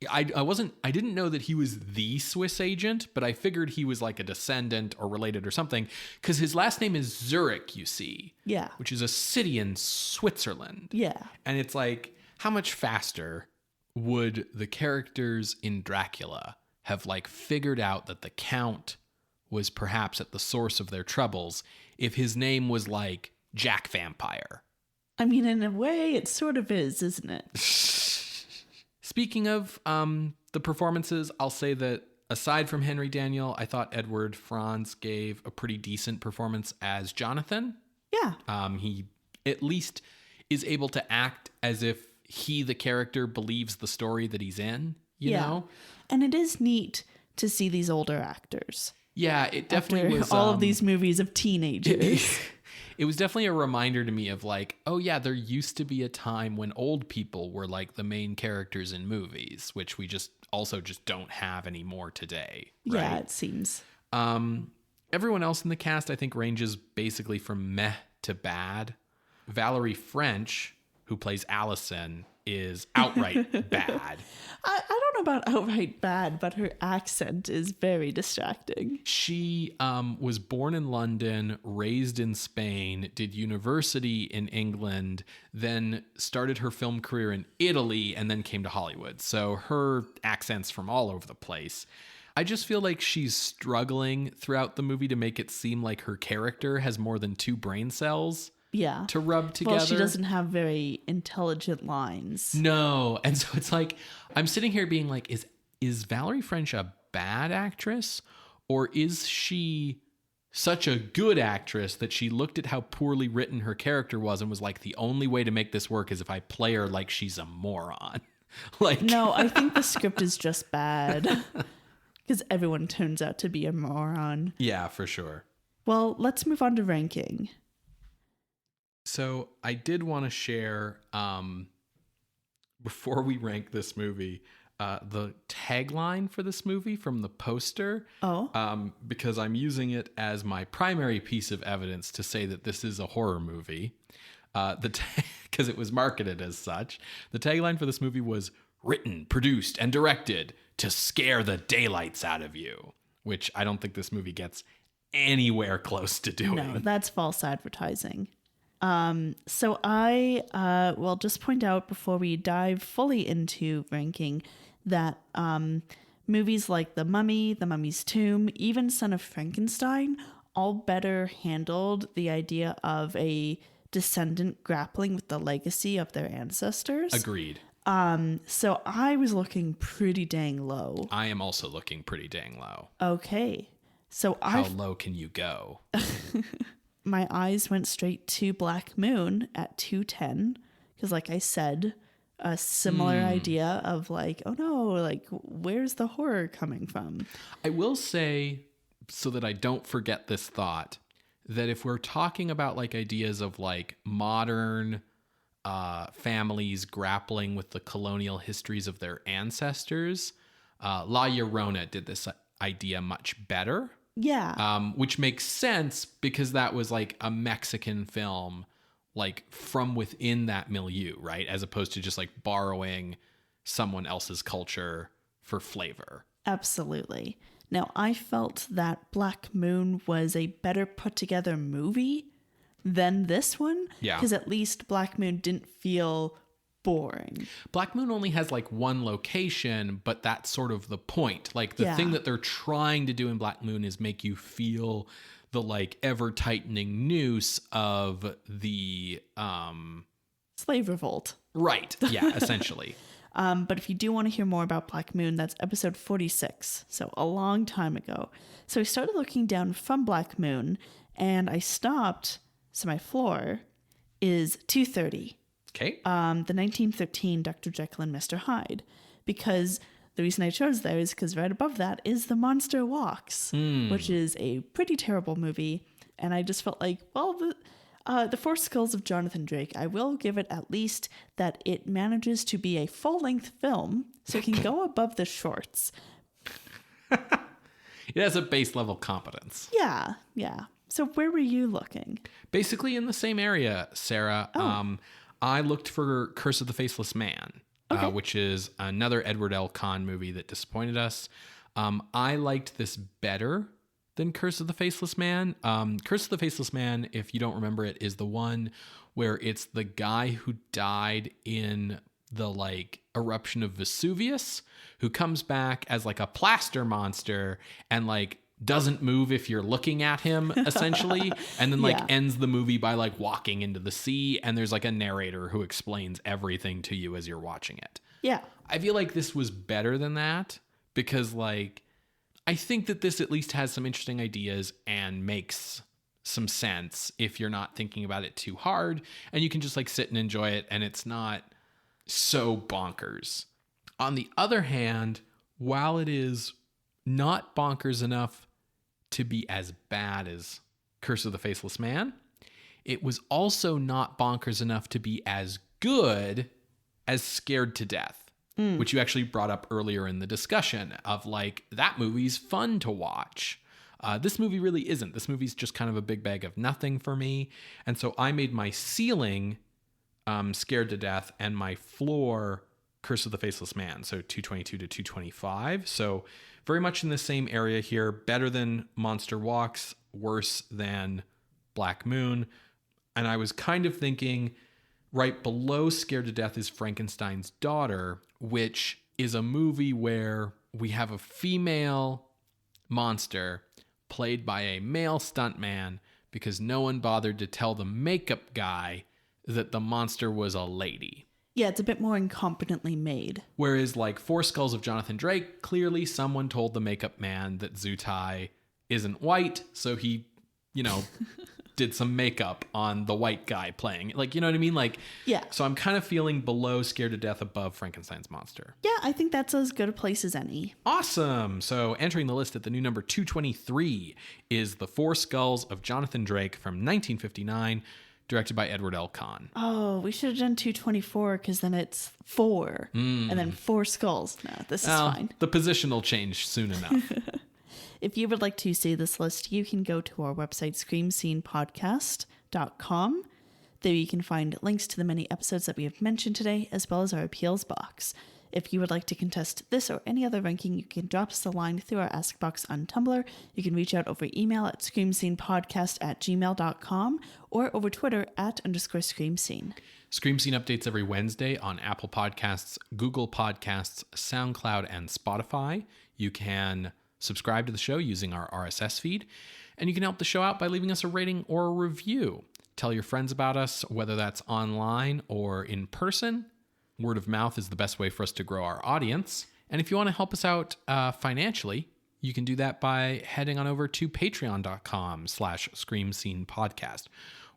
I didn't know that he was the Swiss agent, but I figured he was like a descendant or related or something, because his last name is Zurich, you see. Yeah. Which is a city in Switzerland. Yeah. And it's like, how much faster would the characters in Dracula have like figured out that the Count was perhaps at the source of their troubles if his name was like Jack Vampire? I mean, in a way, it sort of is, isn't it? Speaking of the performances, I'll say that aside from Henry Daniell, I thought Edward Franz gave a pretty decent performance as Jonathan. Yeah. He at least is able to act as if he, the character, believes the story that he's in, you know? And it is neat to see these older actors. Yeah, it definitely was. All of these movies of teenagers. It was definitely a reminder to me of like, oh yeah, there used to be a time when old people were like the main characters in movies, which we just don't have anymore today. Right? Yeah, it seems. Everyone else in the cast, I think, ranges basically from meh to bad. Valerie French, who plays Allison, is outright bad. I don't know about outright bad, but her accent is very distracting. She was born in London, raised in Spain, did university in England, then started her film career in Italy, and then came to Hollywood. So her accent's from all over the place. I just feel like she's struggling throughout the movie to make it seem like her character has more than two brain cells. Yeah. To rub together. Well, she doesn't have very intelligent lines. No. And so it's like, I'm sitting here being like, is Valerie French a bad actress? Or is she such a good actress that she looked at how poorly written her character was and was like, the only way to make this work is if I play her like she's a moron? Like, No, I think the script is just bad because everyone turns out to be a moron. yeah, for sure. Well, let's move on to ranking. So I did want to share, before we rank this movie, the tagline for this movie from the poster. Oh. Because I'm using it as my primary piece of evidence to say that this is a horror movie. Because it was marketed as such. The tagline for this movie was written, produced, and directed to scare the daylights out of you, which I don't think this movie gets anywhere close to doing. No, that's false advertising. So I will just point out before we dive fully into ranking that movies like The Mummy, The Mummy's Tomb, even Son of Frankenstein all better handled the idea of a descendant grappling with the legacy of their ancestors. Agreed. So I was looking pretty dang low. I am also looking pretty dang low. Okay. So How low can you go? my eyes went straight to Black Moon at 210 because, like I said, a similar idea of like, oh no, like where's the horror coming from? I will say, so that I don't forget this thought, that if we're talking about like ideas of like modern families grappling with the colonial histories of their ancestors, La Llorona did this idea much better. Yeah. Which makes sense because that was like a Mexican film, like from within that milieu, right? As opposed to just like borrowing someone else's culture for flavor. Absolutely. Now, I felt that Black Moon was a better put together movie than this one. Yeah. Because at least Black Moon didn't feel boring. Black Moon only has like one location, but that's sort of the point. Like the thing that they're trying to do in Black Moon is make you feel the like ever tightening noose of the Slave revolt. Right. Yeah, essentially. But if you do want to hear more about Black Moon, that's episode 46. So a long time ago. So I started looking down from Black Moon and I stopped. So my floor is 230. Okay. The 1913 Dr. Jekyll and Mr. Hyde, because the reason I chose there is because right above that is The Monster Walks, which is a pretty terrible movie, and I just felt like, well, the Four Skulls of Jonathan Drake, I will give it at least that it manages to be a full-length film, so it can go above the shorts. It has a base level competence. Yeah. So where were you looking? Basically in the same area, Sarah. Oh. I looked for Curse of the Faceless Man, which is another Edward L Cahn movie that disappointed us. I liked this better than Curse of the Faceless Man. Curse of the Faceless Man, if you don't remember it, is the one where it's the guy who died in the like eruption of Vesuvius who comes back as like a plaster monster and like doesn't move if you're looking at him, essentially, and then like ends the movie by like walking into the sea, and there's like a narrator who explains everything to you as you're watching it. Yeah. I feel like this was better than that because like I think that this at least has some interesting ideas and makes some sense if you're not thinking about it too hard, and you can just like sit and enjoy it and it's not so bonkers. On the other hand, while it is not bonkers enough to be as bad as Curse of the Faceless Man, it was also not bonkers enough to be as good as Scared to Death, which you actually brought up earlier in the discussion of like, that movie's fun to watch. This movie really isn't. This movie's just kind of a big bag of nothing for me. And so I made my ceiling Scared to Death and my floor Curse of the Faceless Man. So 222 to 225. So very much in the same area here. Better than Monster Walks, worse than Black Moon. And I was kind of thinking right below Scared to Death is Frankenstein's Daughter, which is a movie where we have a female monster played by a male stuntman because no one bothered to tell the makeup guy that the monster was a lady. Yeah, it's a bit more incompetently made. Whereas like Four Skulls of Jonathan Drake, clearly someone told the makeup man that Zutai isn't white, so he, did some makeup on the white guy playing. Like, you know what I mean? Like, Yeah. So I'm kind of feeling below Scared to Death, above Frankenstein's Monster. Yeah, I think that's as good a place as any. Awesome. So entering the list at the new number 223 is The Four Skulls of Jonathan Drake from 1959, directed by Edward L Cahn. Oh, we should have done 224 because then it's 4 and then 4 skulls. No, this is fine. The position will change soon enough. If you would like to see this list, you can go to our website, screamscenepodcast.com. There you can find links to the many episodes that we have mentioned today, as well as our appeals box. If you would like to contest this or any other ranking, you can drop us a line through our Ask Box on Tumblr. You can reach out over email at screamscenepodcast@gmail.com or over Twitter @_screamscene. Scream Scene updates every Wednesday on Apple Podcasts, Google Podcasts, SoundCloud, and Spotify. You can subscribe to the show using our RSS feed, and you can help the show out by leaving us a rating or a review. Tell your friends about us, whether that's online or in person. Word of mouth is the best way for us to grow our audience. And if you want to help us out financially, you can do that by heading on over to patreon.com/screamscenepodcast,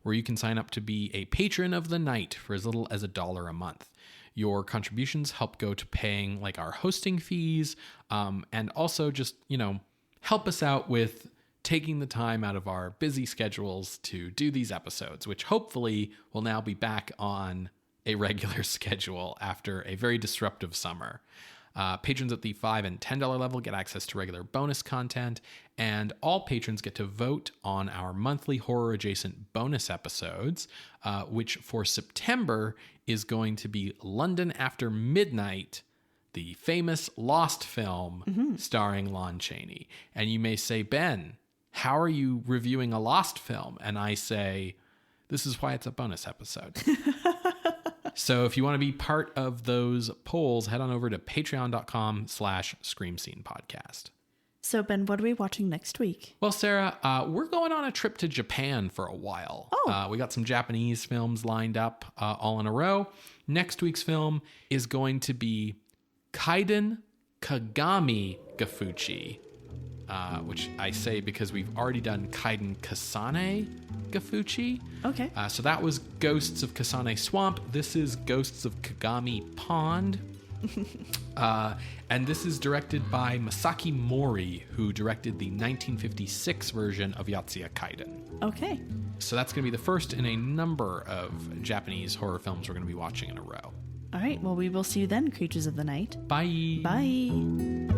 where you can sign up to be a patron of the night for as little as $1 a month. Your contributions help go to paying like our hosting fees, and also just, help us out with taking the time out of our busy schedules to do these episodes, which hopefully will now be back on a regular schedule after a very disruptive summer. Patrons at the $5 and $10 level get access to regular bonus content, and all patrons get to vote on our monthly horror-adjacent bonus episodes, which for September is going to be London After Midnight, the famous Lost film starring Lon Chaney. And you may say, Ben, how are you reviewing a Lost film? And I say, this is why it's a bonus episode. So if you want to be part of those polls, head on over to patreon.com/screamscenepodcast. So, Ben, what are we watching next week? Well, Sarah, we're going on a trip to Japan for a while. Oh. We got some Japanese films lined up all in a row. Next week's film is going to be Kaiden Kagami Gafuchi, which I say because we've already done Kaiden Kasane Gafuchi. Okay. So that was Ghosts of Kasane Swamp. This is Ghosts of Kagami Pond. And this is directed by Masaki Mori, who directed the 1956 version of Yatsuya Kaiden. Okay. So that's going to be the first in a number of Japanese horror films we're going to be watching in a row. All right. Well, we will see you then, creatures of the night. Bye. Bye.